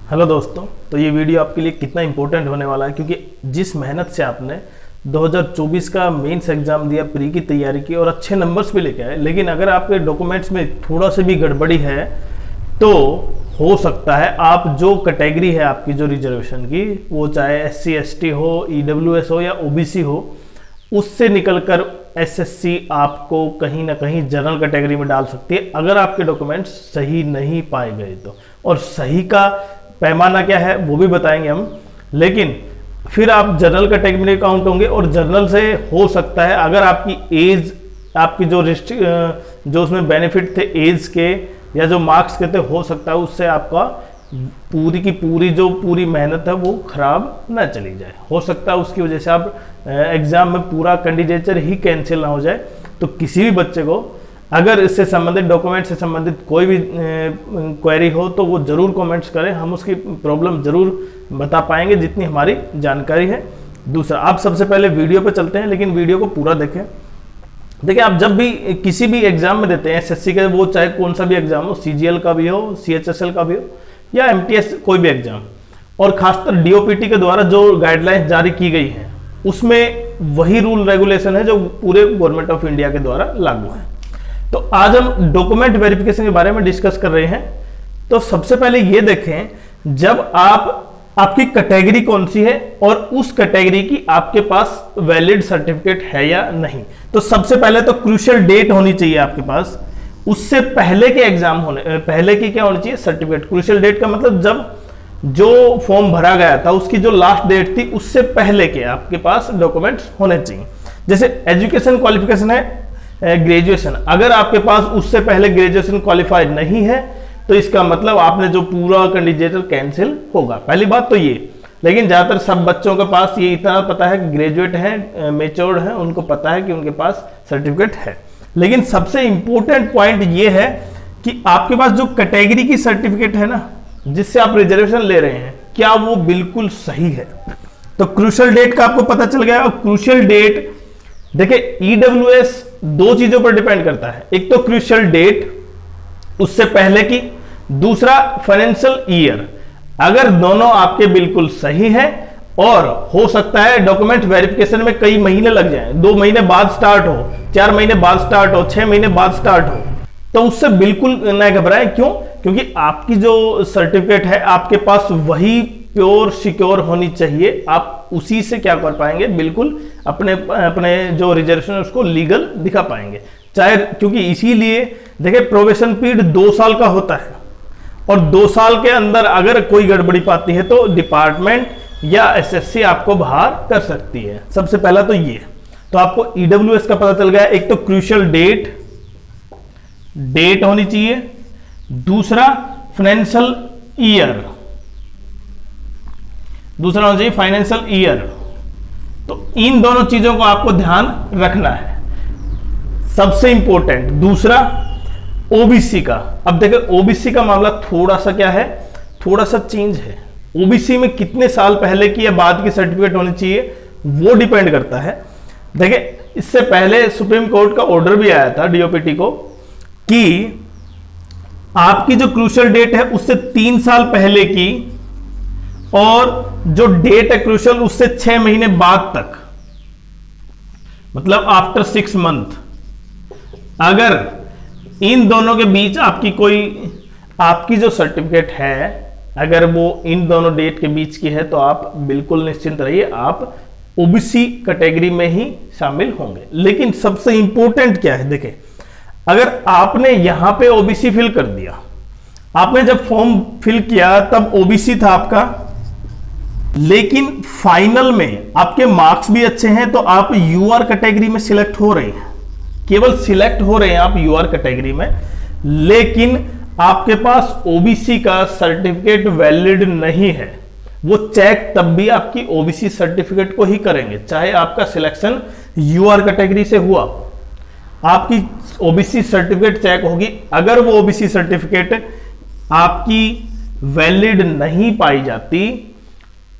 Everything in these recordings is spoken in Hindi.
हेलो दोस्तों, तो ये वीडियो आपके लिए कितना इंपॉर्टेंट होने वाला है क्योंकि जिस मेहनत से आपने 2024 का मेंस एग्जाम दिया, प्री की तैयारी की और अच्छे नंबर्स भी लेके आए, लेकिन अगर आपके डॉक्यूमेंट्स में थोड़ा सा भी गड़बड़ी है तो हो सकता है आप जो कैटेगरी है आपकी जो रिजर्वेशन की, वो चाहे SC ST हो, EWS हो या OBC हो, उससे निकलकर SSC आपको कहीं ना कहीं जनरल कैटेगरी में डाल सकती है अगर आपके डॉक्यूमेंट्स सही नहीं पाए गए तो। और सही का पैमाना क्या है वो भी बताएंगे हम, लेकिन फिर आप जनरल कैटेगरी में काउंट होंगे और जनरल से हो सकता है अगर आपकी एज, आपकी जो उसमें बेनिफिट थे एज के या जो मार्क्स के थे, हो सकता है उससे आपका पूरी की पूरी जो पूरी मेहनत है वो खराब ना चली जाए। हो सकता है उसकी वजह से आप एग्जाम में पूरा कैंडिडेचर ही कैंसिल ना हो जाए। तो किसी भी बच्चे को अगर इससे संबंधित डॉक्यूमेंट से संबंधित कोई भी क्वेरी हो तो वो ज़रूर कमेंट्स करें, हम उसकी प्रॉब्लम ज़रूर बता पाएंगे जितनी हमारी जानकारी है। दूसरा, आप सबसे पहले वीडियो पे चलते हैं, लेकिन वीडियो को पूरा देखें। देखिए, आप जब भी किसी भी एग्जाम में देते हैं SSC का, वो चाहे कौन सा भी एग्जाम हो, CGL का भी हो, CHSL का भी हो या MTS कोई भी एग्जाम, और खासकर DOPT के द्वारा जो गाइडलाइंस जारी की गई है उसमें वही रूल रेगुलेशन है जो पूरे गवर्नमेंट ऑफ इंडिया के द्वारा लागू है। तो आज हम डॉक्यूमेंट वेरिफिकेशन के बारे में डिस्कस कर रहे हैं। तो सबसे पहले ये देखें, जब आपकी कैटेगरी कौन सी है और उस कैटेगरी की आपके पास वैलिड सर्टिफिकेट है या नहीं। तो सबसे पहले तो क्रूशियल डेट होनी चाहिए आपके पास, उससे पहले के एग्जाम होने पहले की क्या होनी चाहिए, सर्टिफिकेट। क्रूशियल डेट का मतलब जब जो फॉर्म भरा गया था उसकी जो लास्ट डेट थी उससे पहले के आपके पास डॉक्यूमेंट्स होने चाहिए। जैसे एजुकेशन क्वालिफिकेशन है ग्रेजुएशन, अगर आपके पास उससे पहले ग्रेजुएशन क्वालिफाइड नहीं है तो इसका मतलब आपने जो पूरा कैंडिडेटर कैंसिल होगा। पहली बात तो ये, लेकिन ज्यादातर सब बच्चों के पास ये इतना पता है कि ग्रेजुएट हैं, मेच्योर्ड हैं, उनको पता है कि उनके पास सर्टिफिकेट है। लेकिन सबसे इंपॉर्टेंट पॉइंट ये है कि आपके पास जो कैटेगरी की सर्टिफिकेट है ना, जिससे आप रिजर्वेशन ले रहे हैं, क्या वो बिल्कुल सही है। तो क्रूशियल डेट का आपको पता चल गया। और क्रूशियल डेट देखिए, EWS दो चीजों पर डिपेंड करता है, एक तो क्रूशियल डेट उससे पहले की, दूसरा फाइनेंशियल ईयर। अगर दोनों आपके बिल्कुल सही है और हो सकता है डॉक्यूमेंट वेरिफिकेशन में कई महीने लग जाएं, 2 महीने बाद स्टार्ट हो, 4 महीने बाद स्टार्ट हो, 6 महीने बाद स्टार्ट हो, तो उससे बिल्कुल न घबराएं। क्यों? क्योंकि आपकी जो सर्टिफिकेट है आपके पास वही प्योर सिक्योर होनी चाहिए। आप उसी से क्या कर पाएंगे, बिल्कुल अपने जो रिजर्वेशन है उसको लीगल दिखा पाएंगे। चाहे, क्योंकि इसीलिए देखिए प्रोबेशन पीरियड 2 साल का होता है और 2 साल के अंदर अगर कोई गड़बड़ी पाती है तो डिपार्टमेंट या SSC आपको बाहर कर सकती है। सबसे पहला तो ये, तो आपको EWS का पता चल गया। एक तो क्रूशियल डेट होनी चाहिए, दूसरा फाइनेंशियल ईयर, दूसरा होना चाहिए फाइनेंशियल ईयर। तो इन दोनों चीजों को आपको ध्यान रखना है, सबसे इंपॉर्टेंट। दूसरा OBC का, अब देखिए OBC का मामला थोड़ा सा क्या है, थोड़ा सा चेंज है। OBC में कितने साल पहले की या बाद की सर्टिफिकेट होनी चाहिए वो डिपेंड करता है। देखिए, इससे पहले सुप्रीम कोर्ट का ऑर्डर भी आया था DOPT को कि आपकी जो क्रूशियल डेट है उससे 3 साल पहले की, और जो डेट है क्रूशियल उससे 6 महीने बाद तक, मतलब आफ्टर 6 मंथ, अगर इन दोनों के बीच आपकी जो सर्टिफिकेट है अगर वो इन दोनों डेट के बीच की है तो आप बिल्कुल निश्चिंत रहिए, आप OBC कैटेगरी में ही शामिल होंगे। लेकिन सबसे इंपॉर्टेंट क्या है, देखिए अगर आपने यहां पे OBC फिल कर दिया, आपने जब फॉर्म फिल किया तब OBC था आपका, लेकिन फाइनल में आपके मार्क्स भी अच्छे हैं तो आप UR कैटेगरी में सिलेक्ट हो रहे हैं, केवल सिलेक्ट हो रहे हैं आप UR कैटेगरी में, लेकिन आपके पास OBC का सर्टिफिकेट वैलिड नहीं है। वो चेक तब भी आपकी OBC सर्टिफिकेट को ही करेंगे, चाहे आपका सिलेक्शन UR कैटेगरी से हुआ, आपकी OBC सर्टिफिकेट चेक होगी। अगर वो OBC सर्टिफिकेट आपकी वैलिड नहीं पाई जाती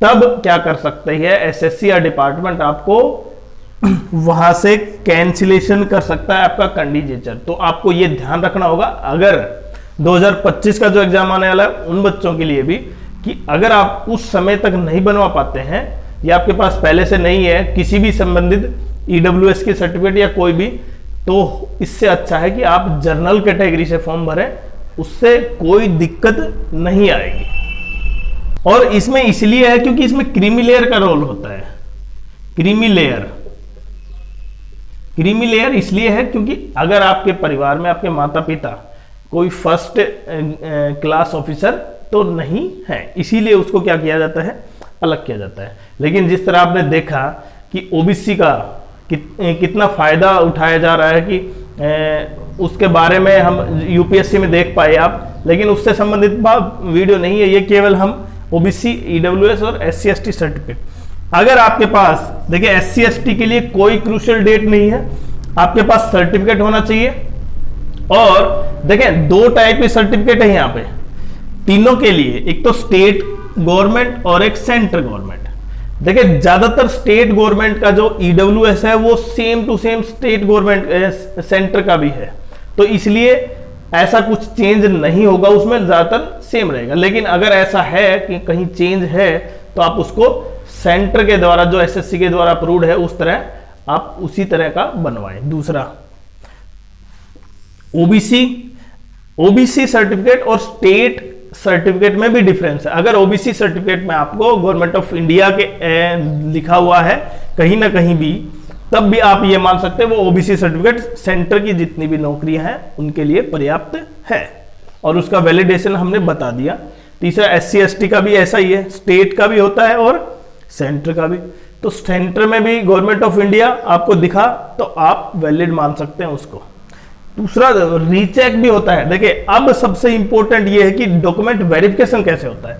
तब क्या कर सकते हैं SSC या डिपार्टमेंट, आपको वहां से कैंसिलेशन कर सकता है आपका कैंडिडेचर। तो आपको ये ध्यान रखना होगा, अगर 2025 का जो एग्जाम आने वाला है उन बच्चों के लिए भी कि अगर आप उस समय तक नहीं बनवा पाते हैं या आपके पास पहले से नहीं है किसी भी संबंधित ईडब्ल्यूएस की सर्टिफिकेट या कोई भी, तो इससे अच्छा है कि आप जनरल कैटेगरी से फॉर्म भरें, उससे कोई दिक्कत नहीं आएगी। और इसमें इसलिए है क्योंकि इसमें क्रीमी लेयर का रोल होता है। क्रीमी लेयर इसलिए है क्योंकि अगर आपके परिवार में आपके माता पिता कोई फर्स्ट क्लास ऑफिसर तो नहीं है, इसीलिए उसको क्या किया जाता है, अलग किया जाता है। लेकिन जिस तरह आपने देखा कि ओबीसी का कितना फायदा उठाया जा रहा है कि उसके बारे में हम यूपीएससी में देख पाए आप, लेकिन उससे संबंधित वीडियो नहीं है, ये केवल हम ओबीसी, ईडब्ल्यूएस और एससी एसटी सर्टिफिकेट। अगर आपके पास देखिए एससी एसटी के लिए कोई क्रूशियल डेट नहीं है, आपके पास सर्टिफिकेट होना चाहिए। और देखें 2 टाइप के सर्टिफिकेट है यहाँ पे तीनों के लिए, एक तो स्टेट गवर्नमेंट और एक सेंट्रल गवर्नमेंट। देखिए ज्यादातर स्टेट गवर्नमेंट का जो ईडब्ल्यूएस है वो same to same state government centre का भी है, तो इसलिए ऐसा कुछ चेंज नहीं होगा, उसमें ज्यादातर सेम रहेगा। लेकिन अगर ऐसा है कि कहीं चेंज है तो आप उसको सेंटर के द्वारा जो एसएससी के द्वारा अप्रूव्ड है उस तरह आप उसी तरह का बनवाएं। दूसरा ओबीसी सर्टिफिकेट और स्टेट सर्टिफिकेट में भी डिफरेंस है। अगर ओबीसी सर्टिफिकेट में आपको गवर्नमेंट ऑफ इंडिया के लिखा हुआ है कहीं ना कहीं भी, तब भी आप ये मान सकते हैं वो ओबीसी सर्टिफिकेट सेंटर की जितनी भी नौकरियां हैं उनके लिए पर्याप्त है, और उसका वैलिडेशन हमने बता दिया। तीसरा एससी एसटी का भी ऐसा ही है, स्टेट का भी होता है और सेंटर का भी। तो सेंटर में भी गवर्नमेंट ऑफ इंडिया आपको दिखा तो आप वैलिड मान सकते हैं उसको। दूसरा रीचेक भी होता है। देखिए अब सबसे इंपॉर्टेंट ये है कि डॉक्यूमेंट वेरिफिकेशन कैसे होता है।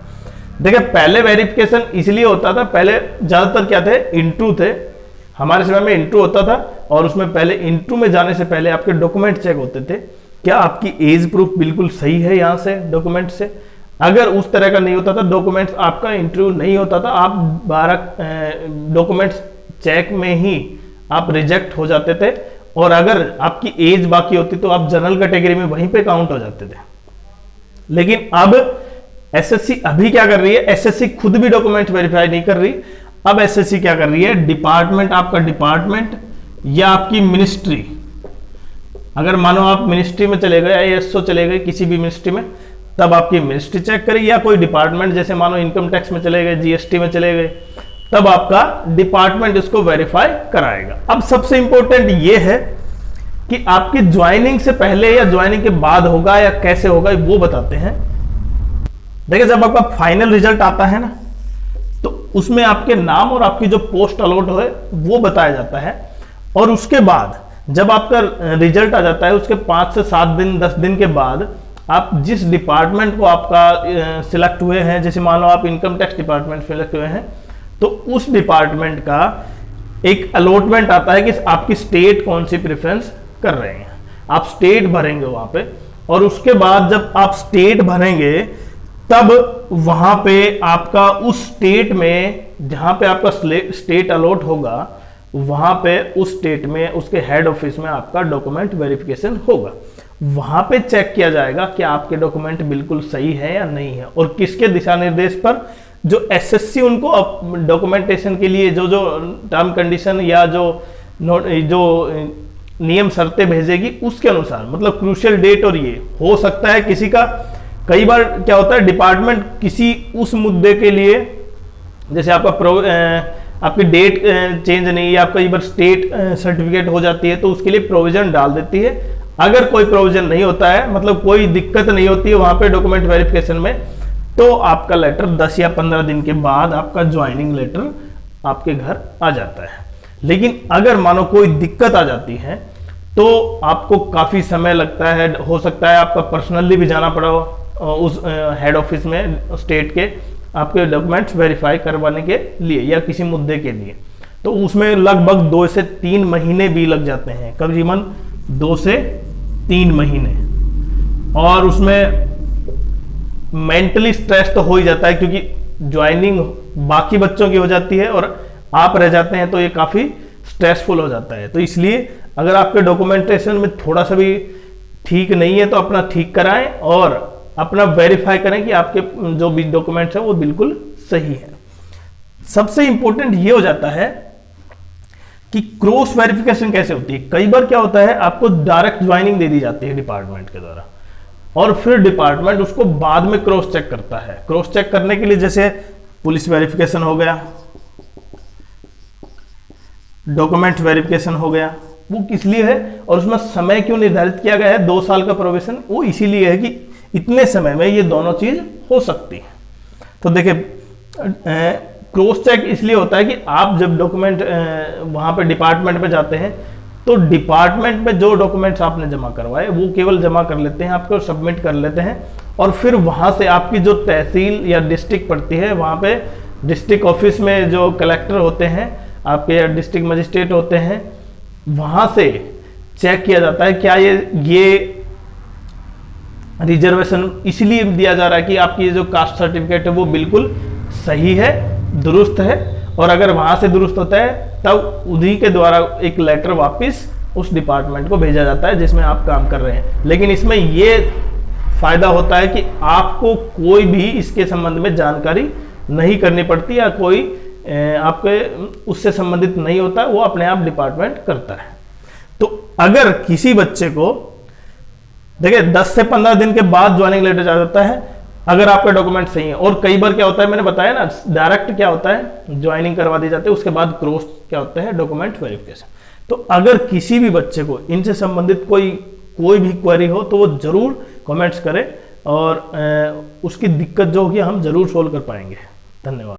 देखिए पहले वेरिफिकेशन इसलिए होता था, पहले ज्यादातर क्या थे, इंटरव्यू थे, हमारे समय में इंटरव्यू होता था, और उसमें पहले इंटरव्यू में जाने से पहले आपके डॉक्यूमेंट चेक होते थे, क्या आपकी एज प्रूफ बिल्कुल सही है यहाँ से डॉक्यूमेंट से। अगर उस तरह का नहीं होता था डॉक्यूमेंट्स, आपका इंटरव्यू नहीं होता था, आप 12 डॉक्यूमेंट्स चेक में ही आप रिजेक्ट हो जाते थे, और अगर आपकी एज बाकी होती तो आप जनरल कैटेगरी में वहीं पे काउंट हो जाते थे। लेकिन अब एसएससी अभी क्या कर रही है, एसएससी खुद भी डॉक्यूमेंट वेरीफाई नहीं कर रही। अब एसएससी क्या कर रही है, डिपार्टमेंट, आपका डिपार्टमेंट या आपकी मिनिस्ट्री, अगर मानो आप मिनिस्ट्री में चले गए, आईएसओ चले गए किसी भी मिनिस्ट्री में, तब आपकी मिनिस्ट्री चेक करेगी, या कोई डिपार्टमेंट जैसे मानो इनकम टैक्स में चले गए, जीएसटी में चले गए, तब आपका डिपार्टमेंट इसको वेरीफाई कराएगा। अब सबसे इंपॉर्टेंट ये है कि आपकी ज्वाइनिंग से पहले या ज्वाइनिंग के बाद होगा या कैसे होगा, वो बताते हैं। देखिए जब आपका फाइनल रिजल्ट आता है ना, तो उसमें आपके नाम और आपकी जो पोस्ट अलॉट हो वो बताया जाता है, और उसके बाद जब आपका रिजल्ट आ जाता है उसके 5 से 7 दिन 10 दिन के बाद आप जिस डिपार्टमेंट को आपका सिलेक्ट हुए हैं, जैसे मान लो आप इनकम टैक्स डिपार्टमेंट सिलेक्ट हुए हैं, तो उस डिपार्टमेंट का एक अलॉटमेंट आता है कि आपकी स्टेट कौन सी प्रेफरेंस कर रहे हैं, आप स्टेट भरेंगे वहां पे, और उसके बाद जब आप स्टेट भरेंगे तब वहां पे आपका उस स्टेट में जहां पे आपका स्टेट अलॉट होगा, वहां पे उस स्टेट में उसके हेड ऑफिस में आपका डॉक्यूमेंट वेरिफिकेशन होगा। वहां पे चेक किया जाएगा कि आपके डॉक्यूमेंट बिल्कुल सही है या नहीं है, और किसके दिशा निर्देश पर, जो एसएससी उनको डॉक्यूमेंटेशन के लिए जो जो टर्म कंडीशन या जो नियम शर्तें भेजेगी उसके अनुसार, मतलब क्रूशियल डेट। और ये हो सकता है किसी का, कई बार क्या होता है डिपार्टमेंट किसी उस मुद्दे के लिए, जैसे आपका आपकी डेट चेंज नहीं है, आपका कई बार स्टेट सर्टिफिकेट हो जाती है, तो उसके लिए प्रोविजन डाल देती है। अगर कोई प्रोविजन नहीं होता है, मतलब कोई दिक्कत नहीं होती है वहां पे डॉक्यूमेंट वेरिफिकेशन में, तो आपका लेटर 10 या 15 दिन के बाद आपका ज्वाइनिंग लेटर आपके घर आ जाता है। लेकिन अगर मानो कोई दिक्कत आ जाती है तो आपको काफी समय लगता है, हो सकता है आपका पर्सनली भी जाना पड़ा उस हेड ऑफिस में स्टेट के, आपके डॉक्यूमेंट्स वेरीफाई करवाने के लिए या किसी मुद्दे के लिए, तो उसमें लगभग 2 से 3 महीने भी लग जाते हैं, करीबन 2 से 3 महीने। और उसमें मेंटली स्ट्रेस तो हो ही जाता है, क्योंकि ज्वाइनिंग बाकी बच्चों की हो जाती है और आप रह जाते हैं, तो ये काफी स्ट्रेसफुल हो जाता है। तो इसलिए अगर आपके डॉक्यूमेंटेशन में थोड़ा सा भी ठीक नहीं है तो अपना ठीक कराएं, और अपना वेरीफाई करें कि आपके जो भी डॉक्यूमेंट्स हैं वो बिल्कुल सही है। सबसे इंपॉर्टेंट ये हो जाता है कि क्रॉस वेरिफिकेशन कैसे होती है। कई बार क्या होता है, आपको डायरेक्ट ज्वाइनिंग दे दी जाती है डिपार्टमेंट के द्वारा, और फिर डिपार्टमेंट उसको बाद में क्रॉस चेक करता है। क्रॉस चेक करने के लिए जैसे पुलिस वेरिफिकेशन हो गया, डॉक्यूमेंट वेरिफिकेशन हो गया, वो किस लिए है और उसमें समय क्यों निर्धारित किया गया है 2 साल का प्रोबेशन, वो इसीलिए है कि इतने समय में ये दोनों चीज हो सकती है। तो देखिए क्रॉस चेक इसलिए होता है कि आप जब डॉक्यूमेंट वहां पे डिपार्टमेंट में जाते हैं तो डिपार्टमेंट में जो डॉक्यूमेंट्स आपने जमा करवाए वो केवल जमा कर लेते हैं, आपको सबमिट कर लेते हैं, और फिर वहां से आपकी जो तहसील या डिस्ट्रिक्ट पड़ती है वहां पे डिस्ट्रिक्ट ऑफिस में जो कलेक्टर होते हैं आपके, डिस्ट्रिक्ट मजिस्ट्रेट होते हैं, वहां से चेक किया जाता है क्या ये रिजर्वेशन इसलिए दिया जा रहा है कि आपकी ये जो कास्ट सर्टिफिकेट है वो बिल्कुल सही है, दुरुस्त है, और अगर वहां से दुरुस्त होता है तब उन्हीं के द्वारा एक लेटर वापस उस डिपार्टमेंट को भेजा जाता है जिसमें आप काम कर रहे हैं। लेकिन इसमें ये फायदा होता है कि आपको कोई भी इसके संबंध में जानकारी नहीं करनी पड़ती, या कोई आपके उससे संबंधित नहीं होता, वो अपने आप डिपार्टमेंट करता है। तो अगर किसी बच्चे को देखिए 10 से 15 दिन के बाद ज्वाइनिंग लेटर आ जाता है अगर आपके डॉक्यूमेंट सही है, और कई बार क्या होता है मैंने बताया ना, डायरेक्ट क्या होता है ज्वाइनिंग करवा दी जाती है, उसके बाद क्रॉस क्या होता है डॉक्यूमेंट वेरिफिकेशन। तो अगर किसी भी बच्चे को इनसे संबंधित कोई भी क्वेरी हो तो वो जरूर कमेंट्स करें, और उसकी दिक्कत जो होगी हम जरूर सोल्व कर पाएंगे। धन्यवाद।